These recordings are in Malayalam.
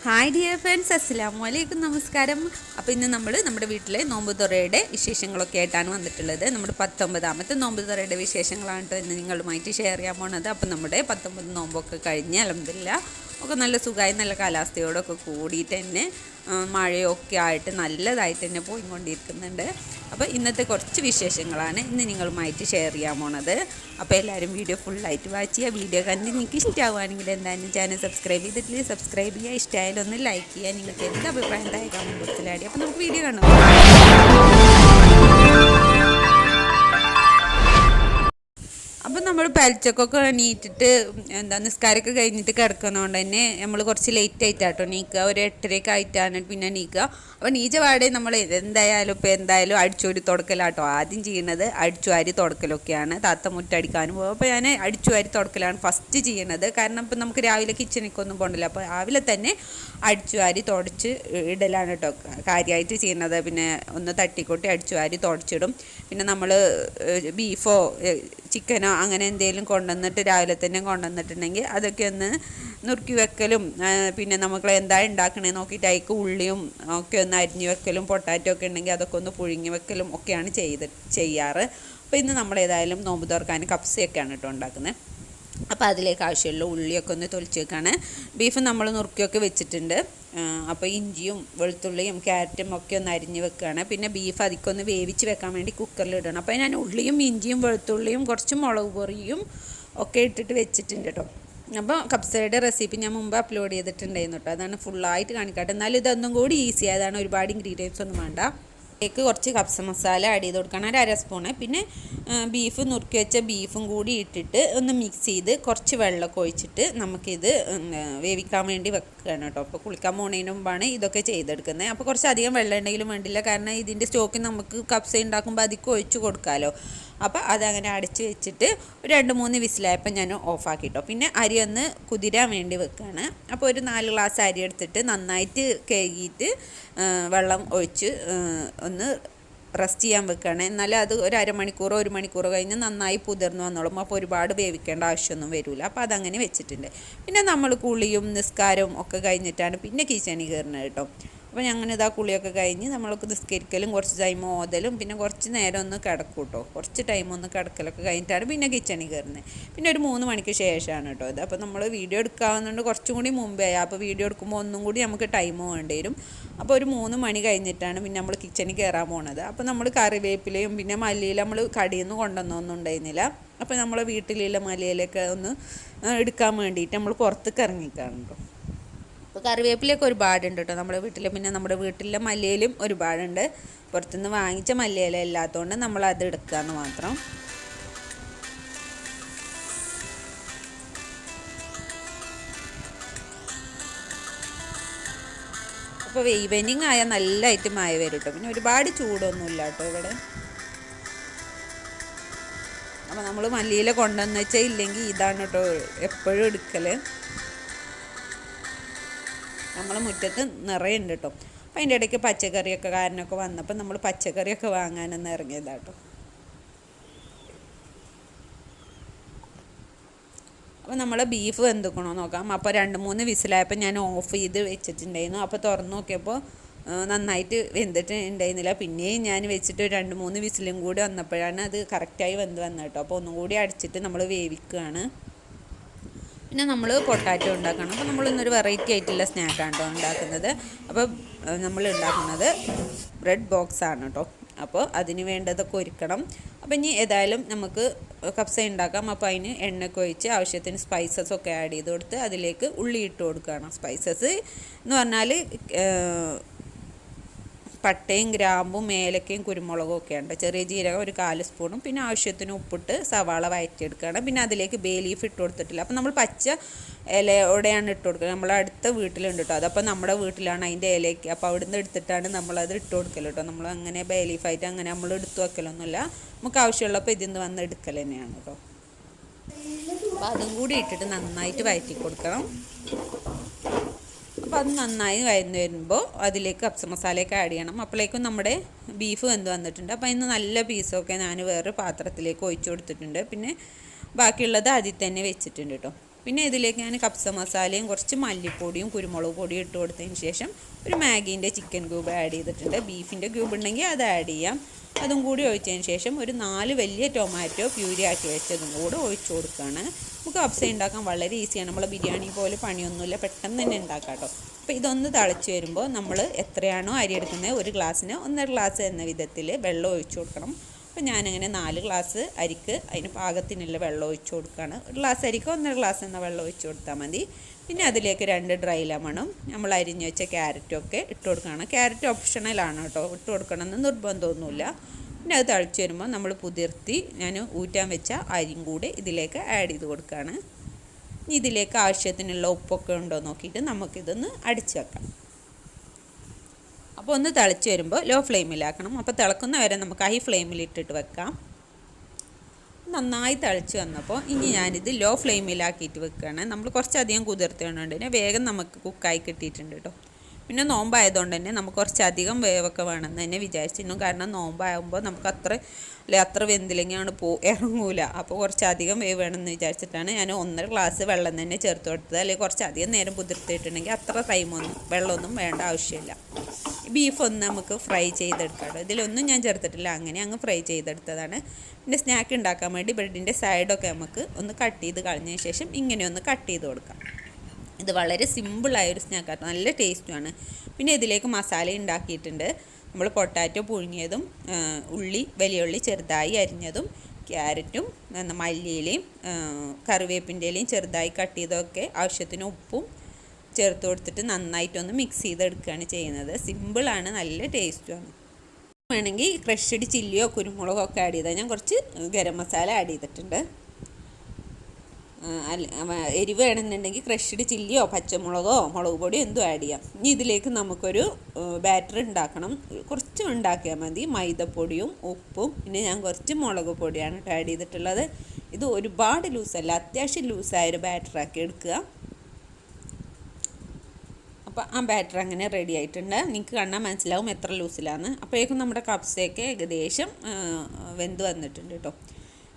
ഹായ് ഡിയർ ഫ്രണ്ട്സ്, അസ്സലാമു അലൈക്കും, നമസ്കാരം. അപ്പോൾ ഇന്ന് നമ്മൾ നമ്മുടെ വീട്ടിലെ നോമ്പ് തുറയുടെ വിശേഷങ്ങളൊക്കെ ആയിട്ടാണ് വന്നിട്ടുള്ളത്. നമ്മുടെ 19ാമത്തെ നോമ്പ് തുറയുടെ വിശേഷങ്ങളാണ് കേട്ടോ ഇന്ന് നിങ്ങളുമായിട്ട് ഷെയർ ചെയ്യാൻ പോണത്. അപ്പോൾ നമ്മുടെ 19 നോമ്പൊക്കെ കഴിഞ്ഞ് അൽഹംദുലില്ലാ ഒക്കെ നല്ല സുഖമായി നല്ല കാലാവസ്ഥയോടൊക്കെ കൂടിയിട്ട് തന്നെ മഴയൊക്കെ ആയിട്ട് നല്ലതായിട്ട് തന്നെ പോയിക്കൊണ്ടിരിക്കുന്നുണ്ട്. അപ്പോൾ ഇന്നത്തെ കുറച്ച് വിശേഷങ്ങളാണ് ഇന്ന് നിങ്ങളുമായിട്ട് ഷെയർ ചെയ്യാൻ പോണത്. അപ്പോൾ എല്ലാവരും വീഡിയോ ഫുള്ളായിട്ട് വാച്ച് ചെയ്യുക. വീഡിയോ കണ്ട് നിങ്ങൾക്ക് ഇഷ്ടമാവുകയാണെങ്കിൽ എന്തായാലും ചാനൽ സബ്സ്ക്രൈബ് ചെയ്തിട്ടില്ല സബ്സ്ക്രൈബ് ചെയ്യുക, ഇഷ്ടമായാലും ഒന്ന് ലൈക്ക് ചെയ്യുക. നിങ്ങൾക്ക് എന്ത് അഭിപ്രായം താഴെ കമൻറ്റ് ബോക്സിൽ ആഡ് ചെയ്യുക. അപ്പോൾ നമുക്ക് വീഡിയോ കാണാം. അപ്പം നമ്മൾ പലിച്ചക്കൊക്കെ എണീറ്റിട്ട് നിസ്കാരമൊക്കെ കഴിഞ്ഞിട്ട് കിടക്കുന്നതുകൊണ്ട് തന്നെ നമ്മൾ കുറച്ച് ലേറ്റ് ആയിട്ടാട്ടോ എണീക്കുക. ഒരു 8:30 ആയിട്ടാണ് പിന്നെ എണീക്കുക. അപ്പോൾ നീച്ച പാടെ നമ്മൾ എന്തായാലും അടിച്ചുവാരി തുടക്കലാട്ടോ ആദ്യം ചെയ്യുന്നത്. അടിച്ചുവാരി തുടക്കലൊക്കെയാണ്. താത്ത മുറ്റടിക്കാനും പോകും. അപ്പോൾ ഞാൻ അടിച്ചുവാരി തുടക്കലാണ് ഫസ്റ്റ് ചെയ്യണത്. കാരണം ഇപ്പം നമുക്ക് രാവിലെ കിച്ചണിക്കൊന്നും പോകണ്ടല്ലോ. അപ്പോൾ രാവിലെ തന്നെ അടിച്ചുവാരി തുടച്ച് ഇടലാണ് കേട്ടോ കാര്യമായിട്ട് ചെയ്യുന്നത്. പിന്നെ ഒന്ന് തട്ടിക്കൊട്ടി അടിച്ചുവാരി തുടച്ചിടും. പിന്നെ നമ്മൾ ബീഫോ ചിക്കനോ അങ്ങനെ എന്തെങ്കിലും കൊണ്ടുവന്നിട്ട് രാവിലെ തന്നെ കൊണ്ടുവന്നിട്ടുണ്ടെങ്കിൽ അതൊക്കെ ഒന്ന് നുറുക്കി വെക്കലും, പിന്നെ നമുക്ക് എന്താ ഉണ്ടാക്കണേ നോക്കിയിട്ട് അതിക്ക് ഉള്ളിയും ഒക്കെ ഒന്ന് അരിഞ്ഞ് വെക്കലും, പൊട്ടാറ്റോ ഒക്കെ ഉണ്ടെങ്കിൽ അതൊക്കെ ഒന്ന് പുഴുങ്ങി വെക്കലും ഒക്കെയാണ് ചെയ്യാറ്. അപ്പോൾ ഇന്ന് നമ്മൾ ഏതായാലും നോമ്പ് തുറക്കാൻ കപ്സയൊക്കെയാണ് കേട്ടോ ഉണ്ടാക്കുന്നത്. അപ്പോൾ അതിലേക്ക് ആവശ്യമുള്ള ഉള്ളിയൊക്കെ ഒന്ന് തൊലിച്ച് വെക്കാണ്. ബീഫ് നമ്മൾ നുറുക്കിയൊക്കെ വെച്ചിട്ടുണ്ട്. അപ്പോൾ ഇഞ്ചിയും വെളുത്തുള്ളിയും ക്യാരറ്റും ഒക്കെ ഒന്ന് അരിഞ്ഞ് വെക്കുകയാണ്. പിന്നെ ബീഫ് അതിക്കൊന്ന് വേവിച്ച് വെക്കാൻ വേണ്ടി കുക്കറിലിടണം. അപ്പോൾ ഞാൻ ഉള്ളിയും ഇഞ്ചിയും വെളുത്തുള്ളിയും കുറച്ച് മുളക് പൊടിയും ഒക്കെ ഇട്ടിട്ട് വെച്ചിട്ടുണ്ട് കേട്ടോ. അപ്പോൾ കപ്സയുടെ റെസിപ്പി ഞാൻ മുമ്പ് അപ്ലോഡ് ചെയ്തിട്ടുണ്ടായിരുന്നു കേട്ടോ. അതാണ് ഫുള്ളായിട്ട് കാണിക്കാട്ടെ. എന്നാലും ഇതൊന്നും കൂടി ഈസി ആയതാണ്. ഒരുപാട് ഇൻഗ്രീഡിയൻസ് ഒന്നും വേണ്ട. അതിലേക്ക് കുറച്ച് കപ്സ മസാല ആഡ് ചെയ്ത് കൊടുക്കണം, ഒരു 1/2 സ്പൂണ്. പിന്നെ ബീഫ് നുറുക്കി വെച്ച ബീഫും കൂടി ഇട്ടിട്ട് ഒന്ന് മിക്സ് ചെയ്ത് കുറച്ച് വെള്ളമൊക്കെ ഒഴിച്ചിട്ട് നമുക്കിത് വേവിക്കാൻ വേണ്ടി വെക്കുകയാണ് കേട്ടോ. അപ്പോൾ കുളിക്കാൻ പോകുന്നതിന് മുമ്പാണ് ഇതൊക്കെ ചെയ്തെടുക്കുന്നത്. അപ്പോൾ കുറച്ച് അധികം വെള്ളം ഉണ്ടെങ്കിലും വേണ്ടില്ല, കാരണം ഇതിൻ്റെ സ്റ്റോക്കിൽ നമുക്ക് കപ്സ ഉണ്ടാക്കുമ്പോൾ അതിക്ക് ഒഴിച്ച് കൊടുക്കാമല്ലോ. അപ്പോൾ അതങ്ങനെ അടച്ച് വെച്ചിട്ട് ഒരു 2-3 വിസിലായപ്പോൾ ഞാൻ ഓഫാക്കിട്ടോ. പിന്നെ അരി ഒന്ന് കുതിരാൻ വേണ്ടി വെക്കുകയാണ്. അപ്പോൾ ഒരു 4 ഗ്ലാസ് അരി എടുത്തിട്ട് നന്നായിട്ട് കഴുകിയിട്ട് വെള്ളം ഒഴിച്ച് ഒന്ന് റെസ്റ്റ് ചെയ്യാൻ വെക്കുകയാണ്. എന്നാലും അത് ഒരു 1/2 മണിക്കൂറോ 1 മണിക്കൂറോ കഴിഞ്ഞ് നന്നായി പുതിർന്ന് വന്നോളും. അപ്പോൾ ഒരുപാട് വേവിക്കേണ്ട ആവശ്യമൊന്നും വരില്ല. അപ്പോൾ അതങ്ങനെ വെച്ചിട്ടുണ്ട്. പിന്നെ നമ്മൾ കുളിയും നിസ്കാരവും ഒക്കെ കഴിഞ്ഞിട്ടാണ് പിന്നെ കിച്ചണിൽ കയറുന്നത് കേട്ടോ. അപ്പോൾ അങ്ങനെ ഇതാ കുളിയൊക്കെ കഴിഞ്ഞ് നമ്മൾക്ക് നിസ്കരിക്കലും കുറച്ച് ടൈം ഓതലും പിന്നെ കുറച്ച് നേരം ഒന്ന് കിടക്കും കേട്ടോ. കുറച്ച് ടൈം ഒന്ന് കിടക്കലൊക്കെ കഴിഞ്ഞിട്ടാണ് പിന്നെ കിച്ചണിൽ കയറുന്നത്. പിന്നെ ഒരു 3 മണിക്ക് ശേഷമാണ് കേട്ടോ ഇത്. അപ്പോൾ നമ്മൾ വീഡിയോ എടുക്കാവുന്നതുകൊണ്ട് കുറച്ചും കൂടി മുമ്പേ അപ്പോൾ വീഡിയോ എടുക്കുമ്പോൾ ഒന്നും കൂടി നമുക്ക് ടൈം വേണ്ടി വരും. അപ്പോൾ ഒരു 3 മണി കഴിഞ്ഞിട്ടാണ് പിന്നെ നമ്മൾ കിച്ചണിൽ കയറാൻ പോണത്. അപ്പോൾ നമ്മൾ കറിവേപ്പിലയും പിന്നെ മല്ലിയില നമ്മൾ കടയിൽ നിന്ന് കൊണ്ടുവന്നൊന്നും ഉണ്ടായിരുന്നില്ല. അപ്പോൾ നമ്മളെ വീട്ടിലുള്ള മല്ലിയിലൊക്കെ ഒന്ന് എടുക്കാൻ വേണ്ടിയിട്ട് നമ്മൾ പുറത്തേക്ക് ഇറങ്ങിക്കാണ് കേട്ടോ. അപ്പോൾ കറിവേപ്പിലൊക്കെ ഒരുപാടുണ്ട് കേട്ടോ നമ്മുടെ വീട്ടിൽ. പിന്നെ നമ്മുടെ വീട്ടിലെ മല്ലിയിലും ഒരുപാടുണ്ട്. പുറത്തുനിന്ന് വാങ്ങിച്ച മല്ലിയില ഇല്ലാത്തതുകൊണ്ട് നമ്മളത് എടുക്കാമെന്ന് മാത്രം. അപ്പോൾ ഈവനിങ് ആയാൽ നല്ലതായിട്ട് മഴ വരും കേട്ടോ. പിന്നെ ഒരുപാട് ചൂടൊന്നുമില്ല കേട്ടോ ഇവിടെ. അപ്പോൾ നമ്മൾ മല്ലിയില കൊണ്ടുവന്ന് വെച്ചാൽ ഇല്ലെങ്കിൽ ഇതാണ് കേട്ടോ എപ്പോഴും എടുക്കൽ. നമ്മളെ മുറ്റത്ത് നിറയുണ്ട് കേട്ടോ. അപ്പോൾ അതിൻ്റെ ഇടയ്ക്ക് പച്ചക്കറിയൊക്കെ കാരനൊക്കെ വന്നപ്പോൾ നമ്മൾ പച്ചക്കറിയൊക്കെ വാങ്ങാനൊന്ന് ഇറങ്ങിയതാട്ടോ. അപ്പോൾ നമ്മൾ ബീഫ് വെന്തുക്കണോ നോക്കാം. അപ്പോൾ 2-3 വിസിലായപ്പോൾ ഞാൻ ഓഫ് ചെയ്ത് വെച്ചിട്ടുണ്ടായിരുന്നു. അപ്പോൾ തുറന്ന് നോക്കിയപ്പോൾ നന്നായിട്ട് വെന്തിട്ടുണ്ടായിരുന്നില്ല. പിന്നെയും ഞാൻ വെച്ചിട്ട് 2-3 വിസിലും കൂടി വന്നപ്പോഴാണ് അത് കറക്റ്റായി വെന്ത് വന്നത് കേട്ടോ. അപ്പോൾ ഒന്നും കൂടി അടിച്ചിട്ട് നമ്മൾ വേവിക്കുകയാണ്. പിന്നെ നമ്മൾ പൊട്ടാറ്റോ ഉണ്ടാക്കണം. അപ്പോൾ നമ്മളിന്നൊരു വെറൈറ്റി ആയിട്ടുള്ള സ്നാക്കാണ് കേട്ടോ ഉണ്ടാക്കുന്നത്. അപ്പോൾ നമ്മൾ ഉണ്ടാക്കുന്നത് ബ്രെഡ് ബോക്സ് ആണ് കേട്ടോ. അപ്പോൾ അതിന് വേണ്ടതൊക്കെ ഒരുക്കണം. അപ്പോൾ ഇനി ഏതായാലും നമുക്ക് കപ്സ ഉണ്ടാക്കാം. അപ്പോൾ അതിന് എണ്ണയൊക്കെ ഒഴിച്ച് ആവശ്യത്തിന് സ്പൈസസ് ഒക്കെ ആഡ് ചെയ്ത് കൊടുത്ത് അതിലേക്ക് ഉള്ളി ഇട്ട് കൊടുക്കുകയാണ്. സ്പൈസസ് എന്ന് പറഞ്ഞാൽ പട്ടയും ഗ്രാമ്പും ഏലക്കയും കുരുമുളകും ഒക്കെ ഉണ്ട്. ചെറിയ ജീരകം ഒരു 1/4 സ്പൂണും പിന്നെ ആവശ്യത്തിന് ഉപ്പിട്ട് സവാള വഴറ്റിയെടുക്കുകയാണ്. പിന്നെ അതിലേക്ക് ബേ ലീഫ് ഇട്ട് കൊടുത്തിട്ടില്ല. അപ്പോൾ നമ്മൾ പച്ച ഇലയോടെയാണ് ഇട്ട് കൊടുക്കുക. നമ്മൾ അടുത്ത വീട്ടിലുണ്ട് കേട്ടോ. അതപ്പോൾ നമ്മുടെ വീട്ടിലാണ് അതിൻ്റെ ഇലയ്ക്ക്. അപ്പോൾ അവിടുന്ന് എടുത്തിട്ടാണ് നമ്മളത് ഇട്ട് കൊടുക്കൽ കേട്ടോ. നമ്മൾ അങ്ങനെ ബേ ലീഫായിട്ട് അങ്ങനെ നമ്മൾ എടുത്തു വെക്കലൊന്നുമില്ല. നമുക്ക് ആവശ്യമുള്ളപ്പോൾ ഇതിൽ നിന്ന് വന്ന് എടുക്കൽ തന്നെയാണ് കേട്ടോ. അപ്പോൾ അതും കൂടി ഇട്ടിട്ട് നന്നായിട്ട് വഴറ്റി കൊടുക്കണം. അപ്പോൾ അത് നന്നായി വഴന്ന് വരുമ്പോൾ അതിലേക്ക് കപ്സ മസാലയൊക്കെ ആഡ് ചെയ്യണം. അപ്പോഴേക്കും നമ്മുടെ ബീഫ് വെന്ത് വന്നിട്ടുണ്ട്. അപ്പോൾ അതിന് നല്ല പീസൊക്കെ ഞാൻ വേറെ പാത്രത്തിലേക്ക് ഒഴിച്ചു കൊടുത്തിട്ടുണ്ട്. പിന്നെ ബാക്കിയുള്ളത് അതിൽ തന്നെ വെച്ചിട്ടുണ്ട് കേട്ടോ. പിന്നെ ഇതിലേക്ക് ഞാൻ കപ്സ മസാലയും കുറച്ച് മല്ലിപ്പൊടിയും കുരുമുളക് പൊടിയും ഇട്ട് കൊടുത്തതിന് ശേഷം ഒരു മാഗീൻ്റെ ചിക്കൻ ക്യൂബ് ആഡ് ചെയ്തിട്ടുണ്ട്. ബീഫിൻ്റെ ക്യൂബ് ഉണ്ടെങ്കിൽ അത് ആഡ് ചെയ്യാം. അതും കൂടി ഒഴിച്ചതിന് ശേഷം ഒരു 4 വലിയ ടൊമാറ്റോ പ്യൂരി ആക്കി വെച്ചതും കൂടെ ഒഴിച്ചു കൊടുക്കുകയാണ്. നമുക്ക് കപ്സ ഉണ്ടാക്കാൻ വളരെ ഈസിയാണ്. നമ്മൾ ബിരിയാണി പോലെ പണിയൊന്നുമില്ല, പെട്ടെന്ന് തന്നെ ഉണ്ടാക്കാം കേട്ടോ. അപ്പോൾ ഇതൊന്ന് തിളച്ച് വരുമ്പോൾ നമ്മൾ എത്രയാണോ അരി എടുക്കുന്നത്, ഒരു ഗ്ലാസ്സിന് 1.5 ഗ്ലാസ് എന്ന വിധത്തിൽ വെള്ളം ഒഴിച്ചു കൊടുക്കണം. അപ്പോൾ ഞാനങ്ങനെ 4 ഗ്ലാസ് അരിക്ക് അതിന് പാകത്തിനുള്ള വെള്ളം ഒഴിച്ചു കൊടുക്കുകയാണ്. ഒരു ഗ്ലാസ് അരിക്ക് 1.5 ഗ്ലാസ് എന്ന വെള്ളം ഒഴിച്ചു കൊടുത്താൽ മതി. പിന്നെ അതിലേക്ക് 2 ഡ്രൈ ലെമണും നമ്മൾ അരിഞ്ഞ് വെച്ച ക്യാരറ്റും ഒക്കെ ഇട്ട് കൊടുക്കുകയാണ്. ക്യാരറ്റ് ഓപ്ഷണലാണ് കേട്ടോ, ഇട്ട് കൊടുക്കണമെന്ന് നിർബന്ധമൊന്നുമില്ല. പിന്നെ അത് തിളച്ച് വരുമ്പോൾ നമ്മൾ കുതിർത്തി ഞാൻ ഊറ്റാൻ വെച്ച അരിയും കൂടി ഇതിലേക്ക് ആഡ് ചെയ്ത് കൊടുക്കുകയാണ്. ഇതിലേക്ക് ആവശ്യത്തിനുള്ള ഉപ്പൊക്കെ ഉണ്ടോ നോക്കിയിട്ട് നമുക്കിതൊന്ന് അടിച്ച് വെക്കാം. അപ്പോൾ ഒന്ന് തിളച്ച് വരുമ്പോൾ ലോ ഫ്ലെയിമിലാക്കണം. അപ്പോൾ തിളക്കുന്ന വരെ നമുക്ക് ഹൈ ഫ്ലെയിമിൽ ഇട്ടിട്ട് വെക്കാം. നന്നായി തിളച്ച് വന്നപ്പോൾ ഇനി ഞാനിത് ലോ ഫ്ലെയിമിലാക്കിയിട്ട് വെക്കുകയാണ്. നമ്മൾ കുറച്ചധികം കുതിർത്തുകൊണ്ട് തന്നെ വേഗം നമുക്ക് കുക്കായി കിട്ടിയിട്ടുണ്ട് കേട്ടോ. പിന്നെ നോമ്പായതുകൊണ്ട് തന്നെ നമുക്ക് കുറച്ചധികം വേവൊക്കെ വേണമെന്ന് തന്നെ വിചാരിച്ചിരുന്നു. കാരണം നോമ്പാകുമ്പോൾ നമുക്ക് അത്ര വെന്തില്ലെങ്കിൽ ഇറങ്ങൂല. അപ്പോൾ കുറച്ചധികം വേവ് വേണമെന്ന് വിചാരിച്ചിട്ടാണ് ഞാൻ 1.5 ഗ്ലാസ് വെള്ളം തന്നെ ചേർത്ത് കൊടുത്തത്. അല്ലെങ്കിൽ കുറച്ചധികം നേരം കുതിർത്തിട്ടുണ്ടെങ്കിൽ അത്ര വെള്ളമൊന്നും വേണ്ട ആവശ്യമില്ല. ബീഫ് ഒന്ന് നമുക്ക് ഫ്രൈ ചെയ്തെടുക്കാം. ഇതിലൊന്നും ഞാൻ ചേർത്തിട്ടില്ല, അങ്ങനെ അങ്ങ് ഫ്രൈ ചെയ്തെടുത്തതാണ്. പിന്നെ സ്നാക്ക് ഉണ്ടാക്കാൻ വേണ്ടി ബ്രെഡിൻ്റെ സൈഡൊക്കെ നമുക്ക് ഒന്ന് കട്ട് ചെയ്ത് കളഞ്ഞതിന് ശേഷം ഇങ്ങനെ ഒന്ന് കട്ട് ചെയ്ത് കൊടുക്കാം. ഇത് വളരെ സിമ്പിളായൊരു സ്നാക്കാണ്, നല്ല ടേസ്റ്റുമാണ്. പിന്നെ ഇതിലേക്ക് മസാല ഉണ്ടാക്കിയിട്ടുണ്ട്. നമ്മൾ പൊട്ടാറ്റോ പുഴുങ്ങിയതും വലിയ ഉള്ളി ചെറുതായി അരിഞ്ഞതും ക്യാരറ്റും മല്ലിയിലയും കറിവേപ്പിൻ്റെ ഇലയും ചെറുതായി കട്ട് ചെയ്തൊക്കെ ആവശ്യത്തിന് ഉപ്പും ചേർത്ത് കൊടുത്തിട്ട് നന്നായിട്ടൊന്ന് മിക്സ് ചെയ്തെടുക്കുകയാണ് ചെയ്യുന്നത്. സിമ്പിളാണ്, നല്ല ടേസ്റ്റുമാണ്. വേണമെങ്കിൽ ക്രഷ്ഡ് ചില്ലിയോ കുരുമുളകോ ഒക്കെ ആഡ് ചെയ്താൽ ഞാൻ കുറച്ച് ഗരം മസാല ആഡ് ചെയ്തിട്ടുണ്ട്. എരിവ് വേണമെന്നുണ്ടെങ്കിൽ ക്രഷ്ഡ് ചില്ലിയോ പച്ചമുളകോ മുളക് പൊടിയോ എന്തും ആഡ് ചെയ്യാം. ഇനി ഇതിലേക്ക് നമുക്കൊരു ബാറ്റർ ഉണ്ടാക്കണം. കുറച്ച് ഉണ്ടാക്കിയാൽ മതി. മൈദപ്പൊടിയും ഉപ്പും പിന്നെ ഞാൻ കുറച്ച് മുളക് പൊടിയാണ് ആഡ് ചെയ്തിട്ടുള്ളത്. ഇത് ഒരുപാട് ലൂസല്ല, അത്യാവശ്യം ലൂസായൊരു ബാറ്ററാക്കി എടുക്കുക. അപ്പോൾ ആ ബാറ്റർ അങ്ങനെ റെഡി ആയിട്ടുണ്ട്. നിങ്ങൾക്ക് കണ്ടാൽ മനസ്സിലാവും എത്ര ലൂസിലാന്ന്. അപ്പോഴേക്കും നമ്മുടെ കപ്സയൊക്കെ ഏകദേശം വെന്ത് വന്നിട്ടുണ്ട് കേട്ടോ.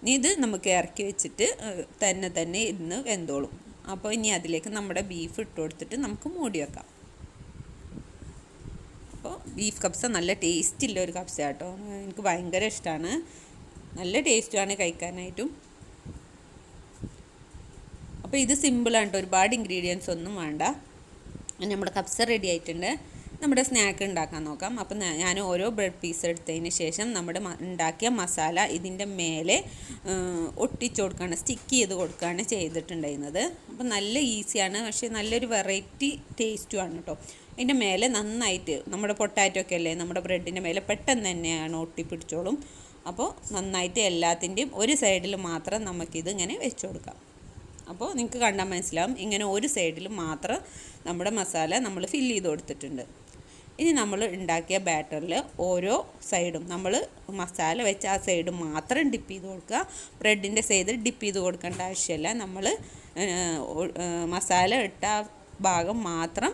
ഇനി ഇത് നമുക്ക് ഇറക്കി വെച്ചിട്ട് തന്നെ ഇരുന്ന് വെന്തോളും. അപ്പോൾ ഇനി അതിലേക്ക് നമ്മുടെ ബീഫ് ഇട്ട് കൊടുത്തിട്ട് നമുക്ക് മൂടി വെക്കാം. അപ്പോൾ ബീഫ് കപ്സ നല്ല ടേസ്റ്റുള്ള ഒരു കപ്സ കേട്ടോ. എനിക്ക് ഭയങ്കര ഇഷ്ടമാണ്, നല്ല ടേസ്റ്റുമാണ് കഴിക്കാനായിട്ടും. അപ്പോൾ ഇത് സിമ്പിളാണ് കേട്ടോ, ഒരുപാട് ഇൻഗ്രീഡിയൻസ് ഒന്നും വേണ്ട. നമ്മുടെ കപ്സ റെഡി ആയിട്ടുണ്ട്. നമ്മുടെ സ്നാക്ക് ഉണ്ടാക്കാൻ നോക്കാം. അപ്പം ഞാൻ ഓരോ ബ്രെഡ് പീസ് എടുത്തതിന് ശേഷം നമ്മുടെ ഉണ്ടാക്കിയ മസാല ഇതിൻ്റെ മേലെ ഒട്ടിച്ചു കൊടുക്കുകയാണ്, സ്റ്റിക്ക് ചെയ്ത് കൊടുക്കുകയാണ് ചെയ്തിട്ടുണ്ടായിരുന്നത്. അപ്പം നല്ല ഈസിയാണ്, പക്ഷേ നല്ലൊരു വെറൈറ്റി ടേസ്റ്റുമാണ് കേട്ടോ. അതിൻ്റെ മേലെ നന്നായിട്ട് നമ്മുടെ പൊട്ടാറ്റോ ഒക്കെ അല്ലേ നമ്മുടെ ബ്രെഡിൻ്റെ മേലെ പെട്ടെന്ന് തന്നെയാണ് ഒട്ടിപ്പിടിച്ചോളും. അപ്പോൾ നന്നായിട്ട് എല്ലാത്തിൻ്റെയും ഒരു സൈഡിൽ മാത്രം നമുക്കിത് ഇങ്ങനെ വെച്ച് കൊടുക്കാം. അപ്പോൾ നിങ്ങൾക്ക് കണ്ടാൽ മനസ്സിലാവും, ഇങ്ങനെ ഒരു സൈഡിൽ മാത്രം നമ്മുടെ മസാല നമ്മൾ ഫില്ല് ചെയ്ത് കൊടുത്തിട്ടുണ്ട്. ഇനി നമ്മൾ ഉണ്ടാക്കിയ ബാറ്ററിൽ ഓരോ സൈഡും നമ്മൾ മസാല വെച്ച് ആ സൈഡ് മാത്രം ഡിപ്പ് ചെയ്ത് കൊടുക്കുക. ബ്രെഡിൻ്റെ സൈഡ് ഡിപ്പ് ചെയ്ത് കൊടുക്കേണ്ട ആവശ്യമില്ല. നമ്മൾ മസാല ഇട്ട ഭാഗം മാത്രം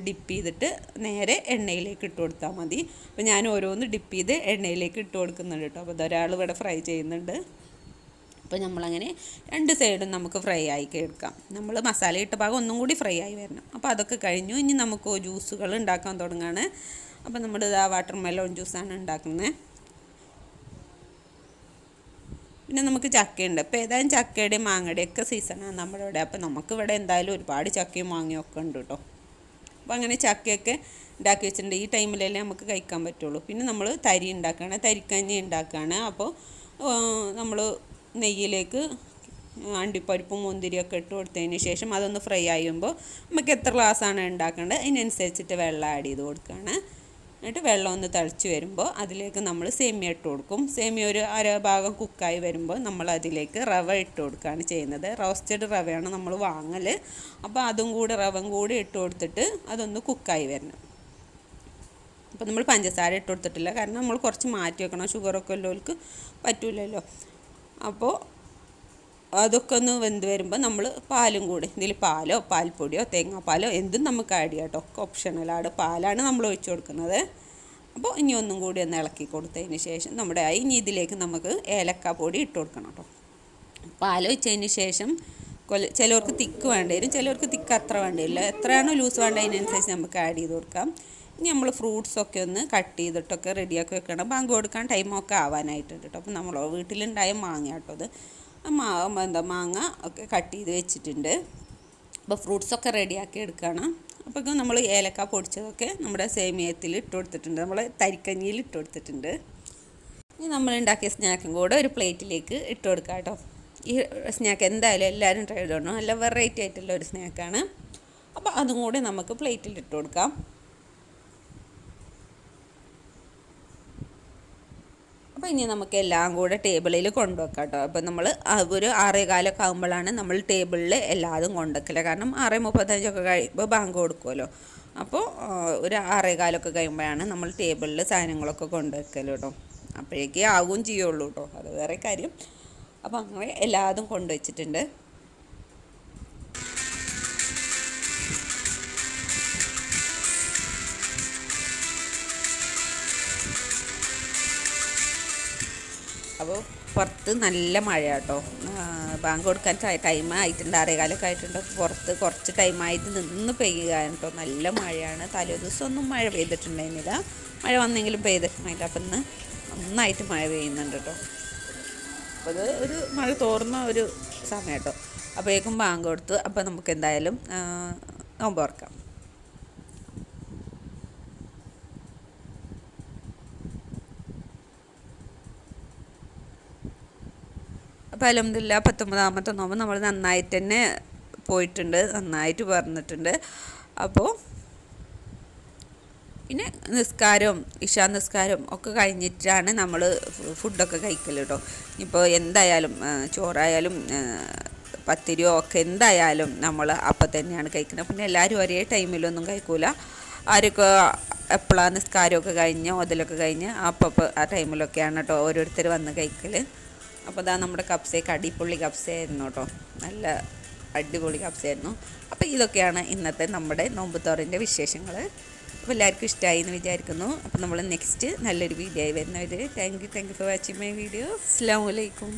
ഡിപ്പ് ചെയ്തിട്ട് നേരെ എണ്ണയിലേക്ക് ഇട്ട് കൊടുത്താൽ മതി. അപ്പോൾ ഞാൻ ഓരോന്ന് ഡിപ്പ് ചെയ്ത് എണ്ണയിലേക്ക് ഇട്ട് കൊടുക്കുന്നുണ്ട് കേട്ടോ. അപ്പോൾ അതൊരാൾ ഇവിടെ ഫ്രൈ ചെയ്യുന്നുണ്ട്. അപ്പോൾ നമ്മളങ്ങനെ 2 സൈഡും നമുക്ക് ഫ്രൈ ആയി എടുക്കാം. നമ്മൾ മസാല ഇട്ട ഭാഗം ഒന്നും കൂടി ഫ്രൈ ആയി വരണം. അപ്പോൾ അതൊക്കെ കഴിഞ്ഞു. ഇനി നമുക്ക് ജ്യൂസുകൾ ഉണ്ടാക്കാൻ തുടങ്ങുകയാണ്. അപ്പോൾ നമ്മൾ വാട്ടർ മെലോൺ ജ്യൂസാണ് ഉണ്ടാക്കുന്നത്. പിന്നെ നമുക്ക് ചക്കയുണ്ട്. അപ്പോൾ ഏതായാലും ചക്കയുടെയും മാങ്ങയുടെയൊക്കെ സീസണാണ് നമ്മുടെ ഇവിടെ. അപ്പോൾ നമുക്കിവിടെ എന്തായാലും ഒരുപാട് ചക്കയും മാങ്ങയും ഒക്കെ ഉണ്ട് കേട്ടോ. അപ്പോൾ അങ്ങനെ ചക്കയൊക്കെ ഉണ്ടാക്കി വെച്ചിട്ടുണ്ട്. ഈ ടൈമിലല്ലേ നമുക്ക് കഴിക്കാൻ പറ്റുള്ളൂ. പിന്നെ നമ്മൾ തരി ഉണ്ടാക്കുകയാണ്, തരിക്കഞ്ഞി ഉണ്ടാക്കുകയാണ്. അപ്പോൾ നമ്മൾ നെയ്യിലേക്ക് അണ്ടിപ്പരിപ്പും മുന്തിരിയൊക്കെ ഇട്ട് കൊടുത്തതിന് ശേഷം അതൊന്ന് ഫ്രൈ ആയുമ്പോൾ നമുക്ക് എത്ര ഗ്ലാസ്സാണ് ഉണ്ടാക്കേണ്ടത് അതിനനുസരിച്ചിട്ട് വെള്ളം ആഡ് ചെയ്ത് കൊടുക്കുകയാണ്. എന്നിട്ട് വെള്ളം ഒന്ന് തിളച്ച് വരുമ്പോൾ അതിലേക്ക് നമ്മൾ സേമിയ ഇട്ട് കൊടുക്കും. സേമിയ ഒരു ഭാഗം കുക്കായി വരുമ്പോൾ നമ്മൾ അതിലേക്ക് റവ ഇട്ട് കൊടുക്കുകയാണ് ചെയ്യുന്നത്. റോസ്റ്റഡ് റവയാണ് നമ്മൾ വാങ്ങൽ. അപ്പോൾ അതും കൂടി റവയും കൂടി ഇട്ട് കൊടുത്തിട്ട് അതൊന്ന് കുക്കായി വരണം. അപ്പോൾ നമ്മൾ പഞ്ചസാര ഇട്ട് കൊടുത്തിട്ടില്ല, കാരണം നമ്മൾ കുറച്ച് മാറ്റി വെക്കണം, ഷുഗറൊക്കെ ഉള്ളവർക്ക് പറ്റില്ലല്ലോ. അപ്പോൾ അതൊക്കെ ഒന്ന് വെന്ത് വരുമ്പോൾ നമ്മൾ പാലും കൂടി, ഇതിൽ പാലോ പാൽപ്പൊടിയോ തേങ്ങാപ്പാലോ എന്തും നമുക്ക് ആഡ് ചെയ്യാം കേട്ടോ, ഒക്കെ ഓപ്ഷണലാണ്. പാലാണ് നമ്മൾ ഒഴിച്ച് കൊടുക്കുന്നത്. അപ്പോൾ ഇനി ഒന്നും കൂടി ഒന്ന് ഇളക്കി കൊടുത്തതിന് ശേഷം നമ്മുടെ ഇനി ഇതിലേക്ക് നമുക്ക് ഏലക്ക പൊടി ഇട്ട് കൊടുക്കണം കേട്ടോ. പാൽ ഒഴിച്ചതിന് ശേഷം ചിലവർക്ക് തിക്ക് വേണ്ടി വരും, ചിലവർക്ക് തിക്ക് അത്ര വേണ്ടി വരില്ല. എത്രയാണോ ലൂസ് വേണ്ടത് അതിനനുസരിച്ച് നമുക്ക് ആഡ് ചെയ്ത് കൊടുക്കാം. ഇനി നമ്മൾ ഫ്രൂട്ട്സൊക്കെ ഒന്ന് കട്ട് ചെയ്തിട്ടൊക്കെ റെഡിയാക്കി വെക്കണം. ബാങ്ക് കൊടുക്കാൻ ടൈമൊക്കെ ആവാനായിട്ടുണ്ട് കേട്ടോ. അപ്പോൾ നമ്മൾ വീട്ടിലുണ്ടായ മാങ്ങ കേട്ടോ അത്. മാങ്ങ ഒക്കെ കട്ട് ചെയ്ത് വെച്ചിട്ടുണ്ട്. അപ്പോൾ ഫ്രൂട്ട്സൊക്കെ റെഡിയാക്കി എടുക്കണം. അപ്പോൾ നമ്മൾ ഏലക്ക പൊടിച്ചതൊക്കെ നമ്മുടെ സേമിയത്തിൽ ഇട്ട് കൊടുത്തിട്ടുണ്ട്, നമ്മൾ തരിക്കഞ്ഞിയിൽ ഇട്ട് കൊടുത്തിട്ടുണ്ട്. ഇനി നമ്മൾ ഉണ്ടാക്കിയ സ്നാക്കും കൂടെ ഒരു പ്ലേറ്റിലേക്ക് ഇട്ട് കൊടുക്കാം കേട്ടോ. ഈ സ്നാക്ക് എന്തായാലും എല്ലാവരും ട്രൈ ചെയ്തോണം, നല്ല വെറൈറ്റി ആയിട്ടുള്ള ഒരു സ്നാക്കാണ്. അപ്പോൾ അതും കൂടെ നമുക്ക് പ്ലേറ്റിൽ ഇട്ട് കൊടുക്കാം. അപ്പോൾ ഇനി നമുക്ക് എല്ലാം കൂടെ ടേബിളിൽ കൊണ്ടുവെക്കാം കേട്ടോ. അപ്പോൾ നമ്മൾ ഒരു 6:15 ആകുമ്പോഴാണ് നമ്മൾ ടേബിളിൽ എല്ലാതും കൊണ്ടുവെക്കില്ല. കാരണം 6:35 കഴിയുമ്പോൾ ബാങ്ക് കൊടുക്കുമല്ലോ. അപ്പോൾ ഒരു 6:15 കഴിയുമ്പോഴാണ് നമ്മൾ ടേബിളിൽ സാധനങ്ങളൊക്കെ കൊണ്ടുവെക്കല്ലോ കേട്ടോ. അപ്പോഴേക്കേ ആവുകയും ചെയ്യുള്ളൂ കേട്ടോ, അത് വേറെ കാര്യം. അപ്പോൾ അങ്ങനെ എല്ലാതും കൊണ്ടുവച്ചിട്ടുണ്ട്. അപ്പോൾ പുറത്ത് നല്ല മഴ കേട്ടോ. ബാങ്ക് കൊടുക്കാൻ ടൈം ആയിട്ടുണ്ട്, 6:15 ആയിട്ടുണ്ട്. പുറത്ത് കുറച്ച് ടൈമായിട്ട് നിന്ന് പെയ്യുകയാണ് കേട്ടോ. നല്ല മഴയാണ്. തലേ ദിവസമൊന്നും മഴ പെയ്തിട്ടുണ്ടായിരുന്നില്ല, മഴ വന്നെങ്കിലും പെയ്തിട്ടുണ്ടായില്ല. അപ്പം ഇന്ന് നന്നായിട്ട് മഴ പെയ്യുന്നുണ്ട് കേട്ടോ. അപ്പോൾ അത് ഒരു മഴ തോർന്ന ഒരു സമയം കേട്ടോ. അപ്പോഴേക്കും ബാങ്ക് കൊടുത്തു. അപ്പോൾ നമുക്ക് എന്തായാലും നോമ്പ് തുറക്കാം. അപ്പോൾ അൽഹംദുലില്ലാ 19ാമത്തെ നോമ്പ് നമ്മൾ നന്നായിട്ട് തന്നെ പോയിട്ടുണ്ട്, നന്നായിട്ട് പറഞ്ഞിട്ടുണ്ട്. അപ്പോൾ പിന്നെ നിസ്കാരവും ഇശാ നിസ്കാരവും ഒക്കെ കഴിഞ്ഞിട്ടാണ് നമ്മൾ ഫുഡൊക്കെ കഴിക്കൽ കേട്ടോ. ഇപ്പോൾ എന്തായാലും ചോറായാലും പത്തിരിയോ ഒക്കെ എന്തായാലും നമ്മൾ അപ്പം തന്നെയാണ് കഴിക്കുന്നത്. പിന്നെ എല്ലാവരും ഒരേ ടൈമിലൊന്നും കഴിക്കൂല. ആരൊക്കെ എപ്പോഴാണ് നിസ്കാരമൊക്കെ കഴിഞ്ഞ് ഓതലൊക്കെ കഴിഞ്ഞ് അപ്പോൾ ആ ടൈമിലൊക്കെയാണ് കേട്ടോ ഓരോരുത്തർ വന്ന് കഴിക്കൽ. അപ്പോൾ ഇതാ നമ്മുടെ കബ്സയൊക്കെ അടിപൊളി കബ്സയായിരുന്നു കേട്ടോ, നല്ല അടിപൊളി കബ്സയായിരുന്നു. അപ്പോൾ ഇതൊക്കെയാണ് ഇന്നത്തെ നമ്മുടെ നോമ്പ് തോറിൻ്റെ വിശേഷങ്ങൾ. അപ്പോൾ എല്ലാവർക്കും ഇഷ്ടമായി എന്ന് വിചാരിക്കുന്നു. അപ്പോൾ നമ്മൾ നെക്സ്റ്റ് നല്ലൊരു വീഡിയോ ആയി വരുന്നവർ. Thank you for watching my video. അസ്സലാമു അലൈക്കും.